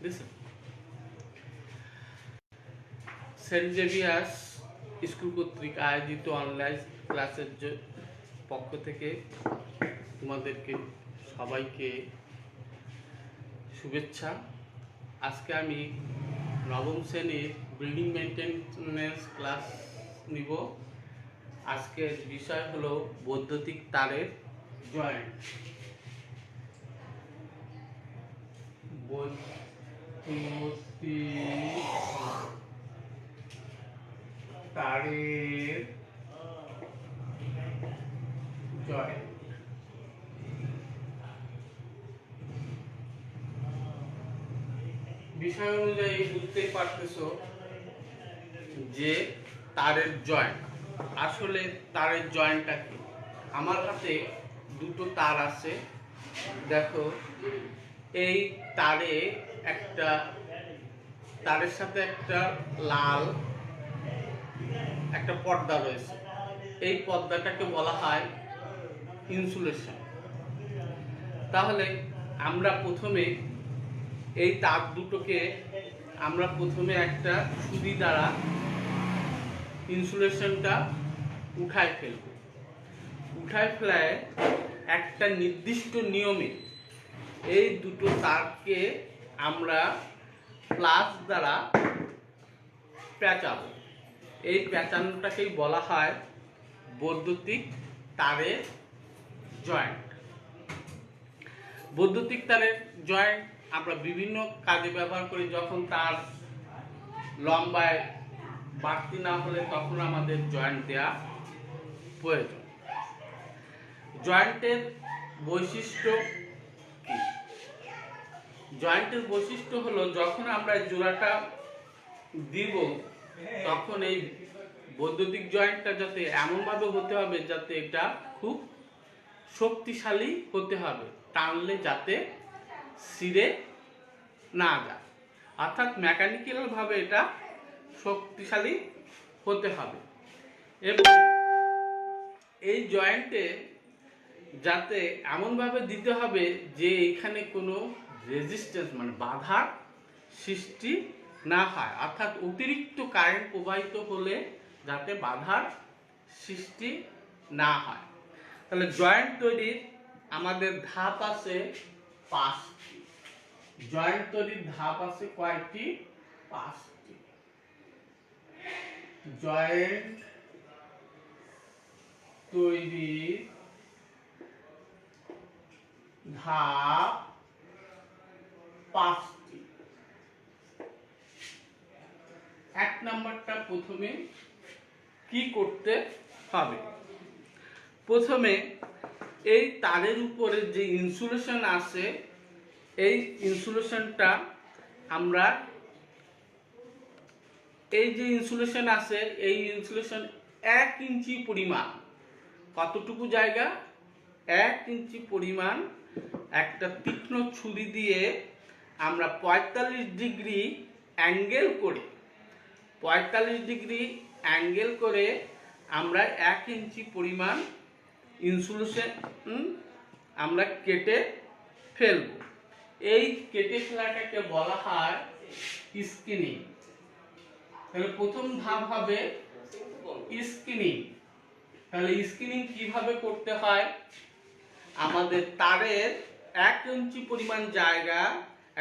Listen. Saint Xavier's school কর্তৃক আয়োজিত online ক্লাসের পক্ষ থেকে তোমাদেরকে সবাইকে শুভেচ্ছা। আজকে আমি নবম শ্রেণীর বিল্ডিং মেইনটেনেন্স ক্লাস নিব। আজকের বিষয় হলো বৈদ্যুতিক তারের জয়েন্ট। তারের জয়েন্ট বিষয় অনুযায়ী বুঝতেই পারতেছো যে তারের জয়েন্ট, আসলে তারের জয়েন্টটা কি। আমার হাতে দুটো তার আছে, দেখো এই তারে একটা তারের সাথে একটা লাল একটা পর্দা রয়েছে। এই পর্দাটাকে বলা হয় ইনসুলেশন। তাহলে আমরা প্রথমে এই তার দুটোকে আমরা প্রথমে একটা ছুরি দ্বারা ইনসুলেশনটা উঠায় ফেলব। উঠায় ফেলায় একটা নির্দিষ্ট নিয়মে এই দুটো তারকে আমরা প্লাস দ্বারা পেঁচাবো। এই পেঁচানোটাকেই বলা হয় বৈদ্যুতিক তারের জয়েন্ট। বৈদ্যুতিক তারের জয়েন্ট আমরা বিভিন্ন কাজে ব্যবহার করি। যখন তার লম্বায় বাড়তি না হলে তখন আমাদের জয়েন্ট দেওয়া প্রয়োজন। জয়েন্টের বৈশিষ্ট্য কি? জয়েন্টের বৈশিষ্ট্য হলো যখন আমরা জোড়াটা দিব তখন এই বৈদ্যুতিক জয়েন্টটা যাতে এমনভাবে হতে হবে যাতে এটা খুব শক্তিশালী হতে হবে, টানলে যাতে ছিঁড়ে না যায়, অর্থাৎ মেকানিক্যাল ভাবে এটা শক্তিশালী হতে হবে। এবং এই জয়েন্টে যাতে এমনভাবে দিতে হবে যে এখানে কোনো রেজিস্ট্যান্স মানে বাধার সৃষ্টি না হয়, অর্থাৎ অতিরিক্ত কারেন্ট প্রবাহিত হলে যাতে বাধার সৃষ্টি না হয়। তাহলে জয়েন্ট তৈরির আমাদের ধাপ আছে 5টি। জয়েন্ট তৈরির ধাপ আছে কয়টি? 5টি। জয়েন্ট তৈরির ধাপ 5টি। 1 নম্বরটা প্রথমে কি করতে হবে? প্রথমে এই তারের উপরে যে ইনসুলেশন আছে এই ইনসুলেশনটা আমরা এই যে ইনসুলেশন আছে এই ইনসুলেশন 1 ইঞ্চি পরিমাণ, কতটুকু জায়গা? 1 ইঞ্চি পরিমাণ একটা তীক্ষ্ণ ছুরি দিয়ে আমরা 45 ডিগ্রি অ্যাঙ্গেল করে 45 ডিগ্রি অ্যাঙ্গেল করে আমরা 1 ইঞ্চি পরিমাণ ইনসুলেশন আমরা কেটে ফেলব। এই কেটে ফেলাটাকে বলা হয় স্কিনিং। তাহলে প্রথম ধাপ হবে স্কিনিং। তাহলে স্কিনিং কিভাবে করতে হয়? আমাদের তারের 1 ইঞ্চি পরিমাণ জায়গা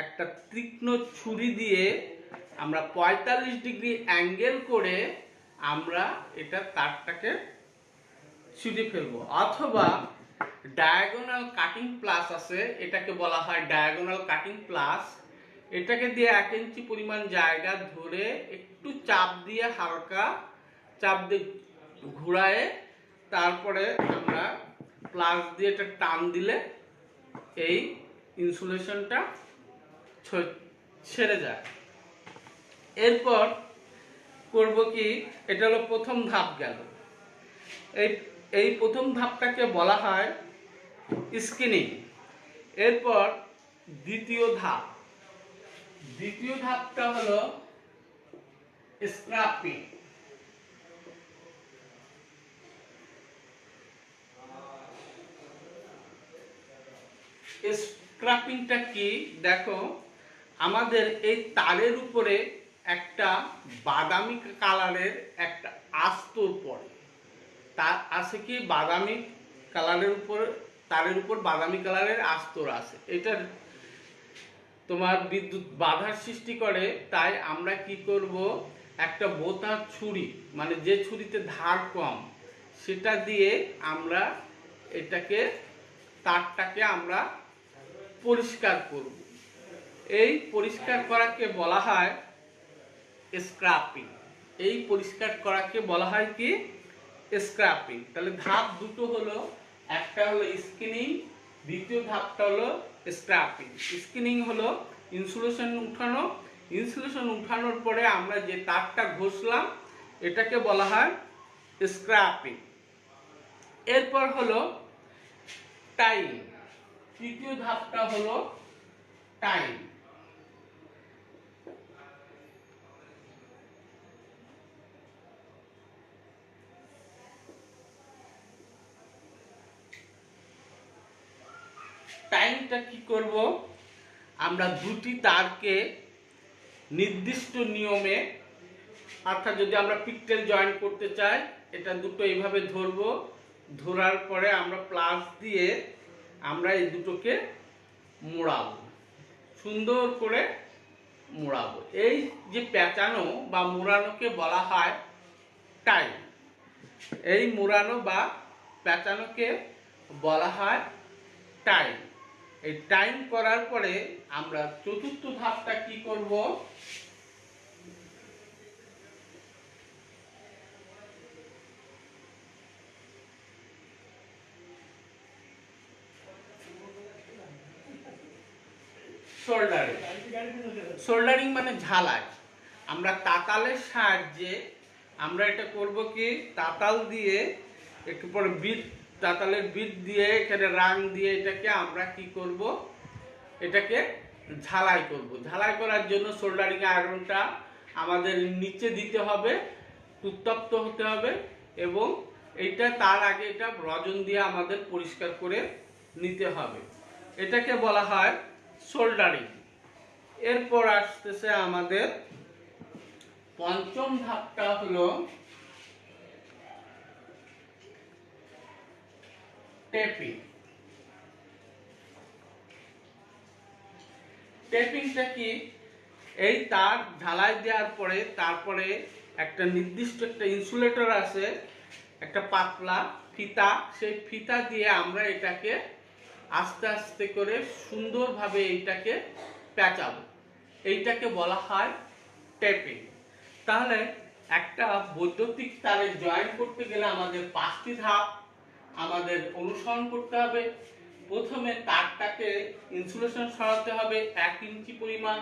একটা তীক্ষ্ণ ছুরি দিয়ে আমরা 45 ডিগ্রি অ্যাঙ্গেল করে আমরা এটা তারটাকে ছিঁড়ে ফেলবো। অথবা ডায়াগোনাল কাটিং প্লাস আছে, এটাকে বলা হয় ডায়াগোনাল কাটিং প্লাস। এটাকে দিয়ে 1 ইঞ্চি পরিমাণ জায়গা ধরে একটু চাপ দিয়ে হালকা চাপ দিয়ে ঘুরায়ে তারপরে আমরা প্লাস দিয়ে এটা টান দিলে এই ইনসুলেশনটা ছেড়ে যায়। এরপর করব কি, এটা হলো প্রথম ধাপ গেল। এই প্রথম ধাপটাকে বলা হয় স্কিনিং। এরপর দ্বিতীয় ধাপটা হলো স্ক্রাপিং। স্ক্রাপিংটা কি দেখো, আমাদের এই তারের উপরে একটা বাদামি কালারের একটা আস্তর পড়ে। তার আছে কি বাদামি কালারের উপর, তারের উপর বাদামি কালারের আস্তর আছে। এটার তোমার বিদ্যুৎ বাধার সৃষ্টি করে। তাই আমরা কি করব, একটা বোতা ছুরি, মানে যে ছুরিতে ধার কম, সেটা দিয়ে আমরা এটাকে, তারটাকে আমরা পরিষ্কার করব। এই পরিষ্কার করাকে বলা হয় স্ক্রাপিং। এই পরিষ্কার করাকে বলা হয় কি স্ক্রাপিং। তাহলে ধাপ দুটো হলো, একটা হলো স্কিনিং, দ্বিতীয় ধাপটা হলো স্ক্রাপিং। স্কিনিং হলো ইনসুলেশন উঠানো, ইনসুলেশন উঠানোর পরে আমরা যে তারটা ঘষলাম এটাকে বলা হয় স্ক্রাপিং। এরপর হলো টাইম, তৃতীয় ধাপটা হলো টাইম। টাইমটা কি করব, আমরা দুটি তারকে নির্দিষ্ট নিয়মে, অর্থাৎ যদি আমরা পিকটেল জয়েন করতে চাই, এটা দুটো এইভাবে ধরবো, ধরার পরে আমরা প্লাস দিয়ে আমরা এই দুটোকে মোড়াবো, সুন্দর করে মোড়াবো। এই যে পেঁচানো বা মোড়ানোকে বলা হয় টাইম। এই মোড়ানো বা পেঁচানোকে বলা হয় টাইম। এই টাইম করার পরে আমরা চতুর্থ ধাপটা কি করব, সোল্ডারিং। সোল্ডারিং মানে ঝালাই। আমরা তাতালের সাহায্যে আমরা এটা করব কি, তাতাল দিয়ে একটু পরে বিট, তাতালের বিট দিয়ে এখানে রাং দিয়ে এটাকে আমরা কি করব, এটাকে ঝালাই করব। ঝালাই করার জন্য সোল্ডারিং আয়রনটা আমাদের নিচে দিতে হবে, উত্তপ্ত হতে হবে, এবং এইটা তার আগে এটা রজন দিয়ে আমাদের পরিষ্কার করে নিতে হবে। এটাকে বলা হয় সোল্ডারিং। এরপর আসতেছে আমাদের পঞ্চম ধাপটা হলো টেপিং। টেপিংটা কি, এই তার ঝালাই দেওয়ার পরে তারপরে একটা নির্দিষ্ট একটা ইনসুলেটর আছে, একটা পাতলা ফিতা, সেই ফিতা দিয়ে আমরা এটাকে আস্তে আস্তে করে সুন্দরভাবে এইটাকে পেঁচাবো। এইটাকে বলা হয় টেপিং। তাহলে একটা বৈদ্যুতিক তারে জয়েন করতে গেলে আমাদের 5টি ধাপ আমাদের অনুসরণ করতে হবে। প্রথমে তারটাকে ইনসুলেশন সরাতে হবে 1 ইঞ্চি পরিমাণ,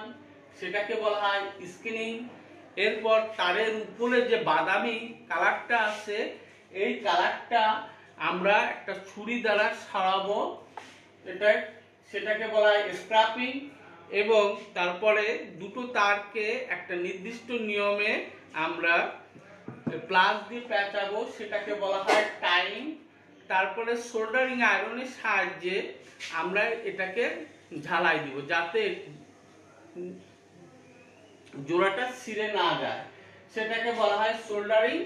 সেটাকে বলা হয় স্কিনিং। এরপর তারের উপরে যে বাদামি কালারটা আছে, এই কালারটা আমরা একটা ছুরি দ্বারা সরাবো, সেটাকে বলা হয় স্ক্রাপিং। এবং তারপরে দুটো তারকে একটা নির্দিষ্ট নিয়মে আমরা প্লাস দিয়ে পেঁচাবো, সেটাকে বলা হয় টাইম। তারপরে সোল্ডারিং আয়রনের সাহায্যে আমরা এটাকে ঝালাই দিব, যাতে জোড়াটা ছিঁড়ে না যায়, সেটাকে বলা হয় সোল্ডারিং।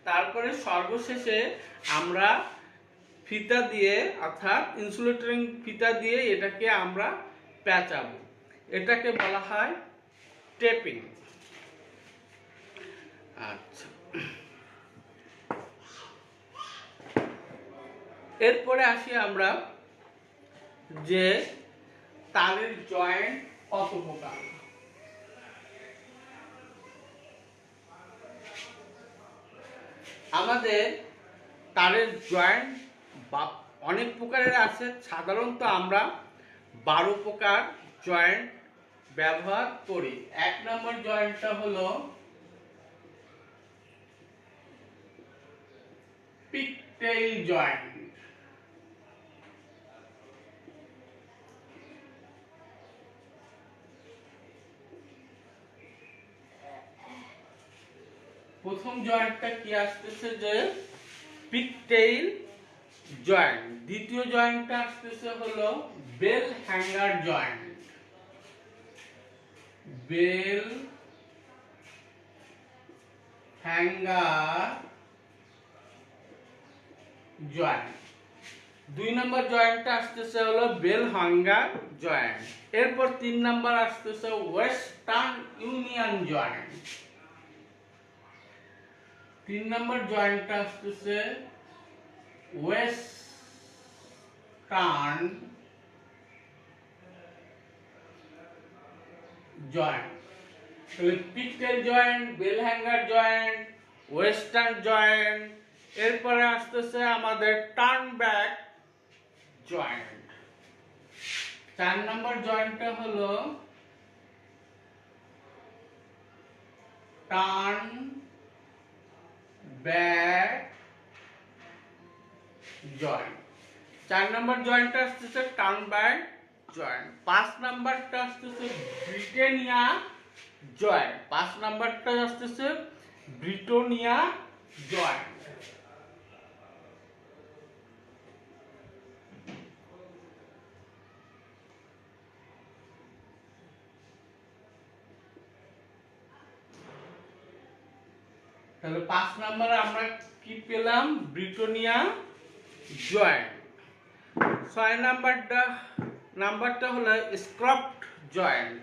তারপরে সর্বশেষে আমরা ফিতা দিয়ে, অর্থাৎ ইনসুলেটরিং ফিতা দিয়ে এটাকে আমরা পেঁচাবো, এটাকে বলা হয় টেপিং। আচ্ছা, এরপরে আসি আমরা যে তারের জয়েন্ট কত প্রকার। আমাদের তারের জয়েন্ট অনেক প্রকারের আছে। সাধারণত আমরা 12 প্রকার জয়েন্ট ব্যবহার করি। 1 নম্বর জয়েন্টটা হলো পিকটেইল জয়েন্ট। প্রথম জয়েন্টটা কি আসতেছে, যে পিকটেইল জয়েন্ট। দ্বিতীয় জয়েন্টটা আসতেছে হলো bell hanger joint. Bell hanger joint. 2 নম্বর জয়েন্টটা আসতেছে হলো বেল হ্যাঙ্গার জয়েন্ট। এরপর 3 নম্বর আসতেছে ওয়েস্টার্ন ইউনিয়ন জয়েন্ট। 3 নম্বর জয়েন্টটা আসতেছে ওয়েস্টার্ন জয়েন্ট। তাহলে pigtail joint, bell hanger joint, western joint, এরপরে আসতেছে আমাদের টার্ন ব্যাক জয়েন্ট। 4 নম্বর জয়েন্টটা হলো টার্ন ব্যাক জয়েন্ট। 4 নম্বর জয়েন্টটা আসতেছে টার্ন ব্যাক জয়েন্ট। 5 নাম্বারটা আসতেছে ব্রিটেনিয়া জয়েন্ট। 5 নাম্বারটা আসতেছে ব্রিটোনিয়া জয়েন্ট। তাহলে 5 নাম্বারে আমরা কি পেলাম? ব্রিটোনিয়া জয়েন্ট। 6 নাম্বারটা হলো স্ক্রফট জয়েন্ট।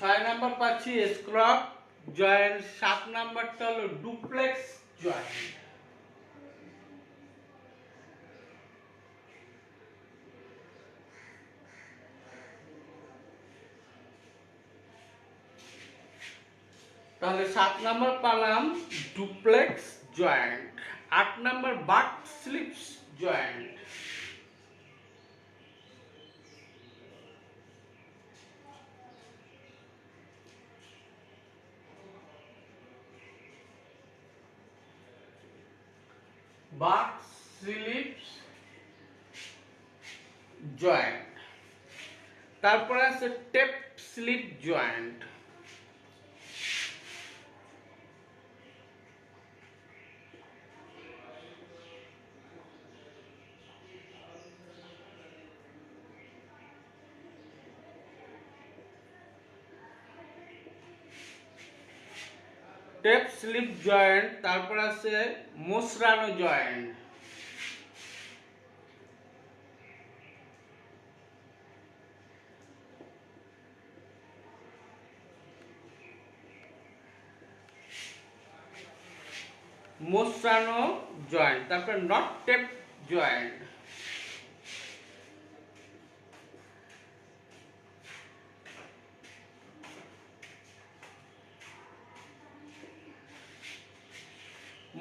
6 নাম্বার পাচ্ছি স্ক্রফট জয়েন্ট। 7 নাম্বারটা হলো ডুপ্লেক্স জয়েন্ট। তাহলে 7 নাম্বার পেলাম duplex joint. 8 number back slips joint. Back slips joint. তারপরে আছে tap slip joint. Tap slip joint. তারপর আছে মোসরানো জয়েন্ট। মোসরানো জয়েন্ট। তারপর নট টেপ জয়েন্ট।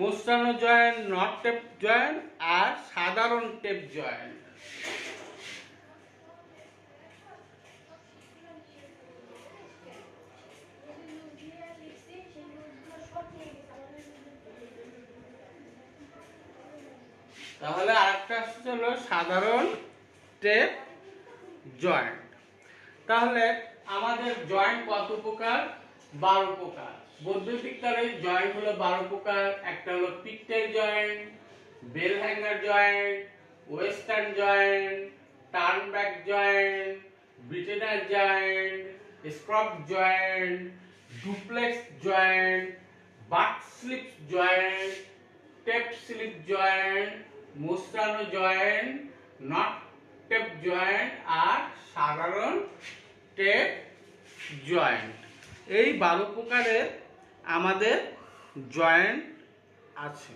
মোসরানো জয়েন্ট, নট টেপ জয়েন্ট আর সাধারণ টেপ জয়েন্ট। তাহলে আরেকটা হলো সাধারণ টেপ জয়েন্ট। তাহলে আমাদের জয়েন্ট কত প্রকার? 12 প্রকার। বৈদ্যুতিক তারের জয়েন্ট হলো 12 প্রকার। একটা হলো pigtail joint, bell hanger joint, western joint, turn back joint, Britannia joint, স্ক্রফট joint, duplex joint, back slip joint, tap slip joint, মোসরানো জয়েন্ট, নট টেপ জয়েন্ট আর সাধারণ টেপ জয়েন্ট। এই 12 প্রকারের আমাদের জয়েন্ট আছে।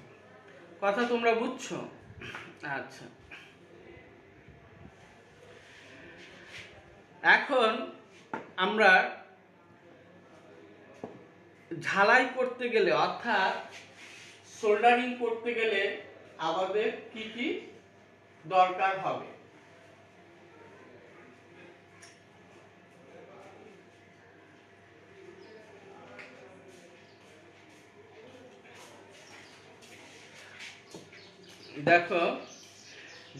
কথা তোমরা বুঝছো? আচ্ছা, এখন আমরা ঝালাই করতে গেলে অর্থাৎ সোল্ডারিং করতে গেলে আমাদের কি কি দরকার হবে? দেখো,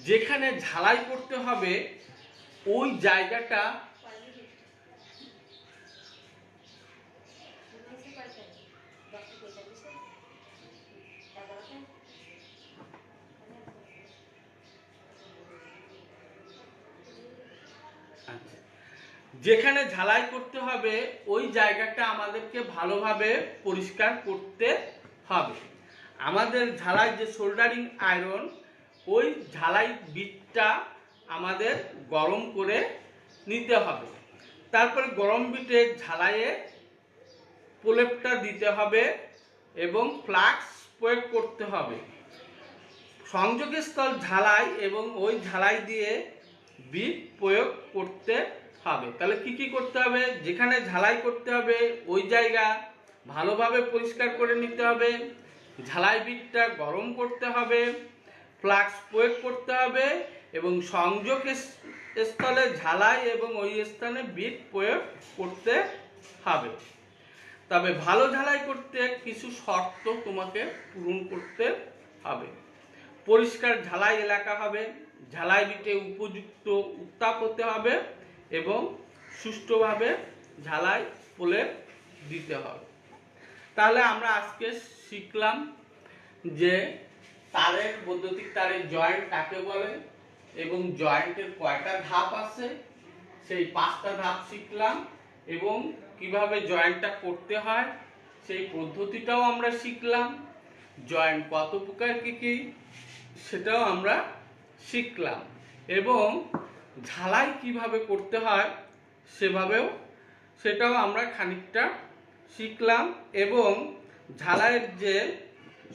যেখানে ঝালাই করতে হবে ওই জায়গাটা আচ্ছা, যেখানে ঝালাই করতে হবে ওই জায়গাটা আমাদেরকে ভালোভাবে পরিষ্কার করতে হবে। আমাদের ঝালাই যে সোল্ডারিং আয়রন, ওই ঝালাই বিটটা আমাদের গরম করে নিতে হবে। তারপরে গরম বিটে ঝালাইয়ে প্রলেপটা দিতে হবে এবং ফ্লাক্স প্রয়োগ করতে হবে। সংযোগস্থল ঝালাই এবং ওই ঝালাই দিয়ে বিট প্রয়োগ করতে হবে। তাহলে কি কি করতে হবে? যেখানে ঝালাই করতে হবে ওই জায়গা ভালোভাবে পরিষ্কার করে নিতে হবে, ঝালাই বিটটা গরম করতে হবে, ফ্লাক্স প্রয়োগ করতে হবে এবং সংযোগ স্থলে ঝালাই এবং ওই স্থানে বিট প্রয়োগ করতে হবে। তবে ভালো ঝালাই করতে কিছু শর্ত তোমাকে পূরণ করতে হবে। পরিষ্কার ঝালাই এলাকা হবে, ঝালাই বিটে উপযুক্ত উত্তাপ হতে হবে এবং সুষ্ঠুভাবে ঝালাই প্রলেপ দিতে হবে। তাহলে আমরা আজকে শিখলাম যে তারের, বৈদ্যুতিক তারের জয়েন্ট কাকে বলে এবং জয়েন্টের কয়টা ধাপ আছে, সেই 5টা ধাপ শিখলাম এবং কিভাবে জয়েন্টটা করতে হয় সেই পদ্ধতিটাও আমরা শিখলাম। জয়েন্ট কত প্রকার কি সেটাও আমরা শিখলাম এবং ঝালাই কিভাবে করতে হয় সেটাও আমরা খানিকটা শিখলাম এবং ঝালাইয়ের যে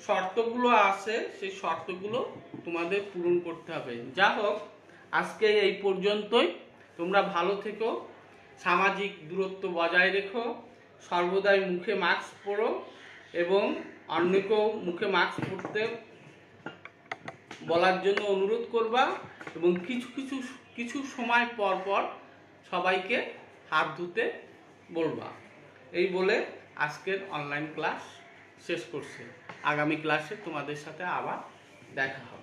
শর্তগুলো আছে সেই শর্তগুলো তোমাদের পূরণ করতে হবে। যা হোক, আজকে এই পর্যন্তই। তোমরা ভালো থেকো, সামাজিক দূরত্ব বজায় রেখো, সর্বদাই মুখে মাস্ক পরো এবং অন্যকেও মুখে মাস্ক পরতে বলার জন্য অনুরোধ করবা এবং কিছু সময় পর পর সবাইকে হাত ধুতে বলবা। এই বলে আজকের অনলাইন ক্লাস শেষ করছি। আগামী ক্লাসে তোমাদের সাথে আবার দেখা হবে।